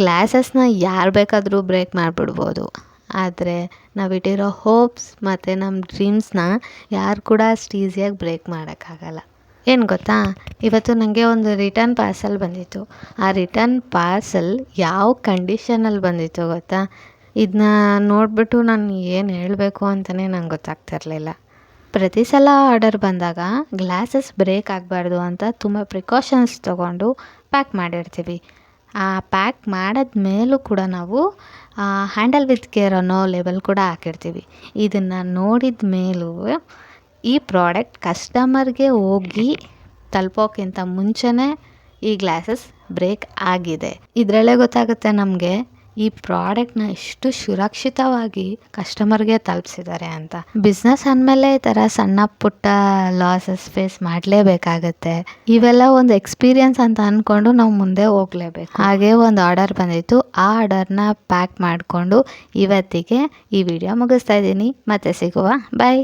ಗ್ಲಾಸಸ್ನ ಯಾರು ಬೇಕಾದರೂ ಬ್ರೇಕ್ ಮಾಡಿಬಿಡ್ಬೋದು, ಆದರೆ ನಾವಿಟ್ಟಿರೋ ಹೋಪ್ಸ್ ಮತ್ತು ನಮ್ಮ ಡ್ರೀಮ್ಸ್ನ ಯಾರು ಕೂಡ ಅಷ್ಟು ಈಸಿಯಾಗಿ ಬ್ರೇಕ್ ಮಾಡೋಕ್ಕಾಗಲ್ಲ. ಏನು ಗೊತ್ತಾ, ಇವತ್ತು ನನಗೆ ಒಂದು ರಿಟರ್ನ್ ಪಾರ್ಸಲ್ ಬಂದಿತ್ತು. ಆ ರಿಟರ್ನ್ ಪಾರ್ಸಲ್ ಯಾವ ಕಂಡೀಷನಲ್ಲಿ ಬಂದಿತ್ತು ಗೊತ್ತಾ? ಇದನ್ನ ನೋಡಿಬಿಟ್ಟು ನಾನು ಏನು ಹೇಳಬೇಕು ಅಂತಲೇ ನಂಗೆ ಗೊತ್ತಾಗ್ತಿರ್ಲಿಲ್ಲ. ಪ್ರತಿ ಸಲ ಆರ್ಡರ್ ಬಂದಾಗ ಗ್ಲಾಸಸ್ ಬ್ರೇಕ್ ಆಗಬಾರ್ದು ಅಂತ ತುಂಬ ಪ್ರಿಕಾಷನ್ಸ್ ತೊಗೊಂಡು ಪ್ಯಾಕ್ ಮಾಡಿರ್ತೀವಿ. ಆ ಪ್ಯಾಕ್ ಮಾಡಿದ ಮೇಲೂ ಕೂಡ ನಾವು ಹ್ಯಾಂಡಲ್ ವಿತ್ ಕೇರ್ ಅನ್ನೋ ಲೇಬಲ್ ಕೂಡ ಹಾಕಿರ್ತೀವಿ. ಇದನ್ನು ನೋಡಿದ ಮೇಲೂ ಈ ಪ್ರಾಡಕ್ಟ್ ಕಸ್ಟಮರ್ಗೆ ಹೋಗಿ ತಲುಪೋಕ್ಕಿಂತ ಮುಂಚೆನೇ ಈ ಗ್ಲಾಸಸ್ ಬ್ರೇಕ್ ಆಗಿದೆ. ಇದರಲ್ಲೇ ಗೊತ್ತಾಗುತ್ತೆ ನಮಗೆ ಈ ಪ್ರಾಡಕ್ಟ್ನ ಎಷ್ಟು ಸುರಕ್ಷಿತವಾಗಿ ಕಸ್ಟಮರ್ಗೆ ತಲುಪಿಸಿದ್ದಾರೆ ಅಂತ. ಬಿಸ್ನೆಸ್ ಅಂದಮೇಲೆ ಈ ಥರ ಸಣ್ಣ ಪುಟ್ಟ ಲಾಸಸ್ ಫೇಸ್ ಮಾಡಲೇಬೇಕಾಗತ್ತೆ. ಇವೆಲ್ಲ ಒಂದು ಎಕ್ಸ್ಪೀರಿಯನ್ಸ್ ಅಂತ ಅಂದ್ಕೊಂಡು ನಾವು ಮುಂದೆ ಹೋಗಲೇಬೇಕು. ಹಾಗೆ ಒಂದು ಆರ್ಡರ್ ಬಂದಿತ್ತು. ಆ ಆರ್ಡರ್ನ ಪ್ಯಾಕ್ ಮಾಡಿಕೊಂಡು ಇವತ್ತಿಗೆ ಈ ವಿಡಿಯೋ ಮುಗಿಸ್ತಾ ಇದ್ದೀನಿ. ಮತ್ತೆ ಸಿಗುವ. ಬಾಯ್.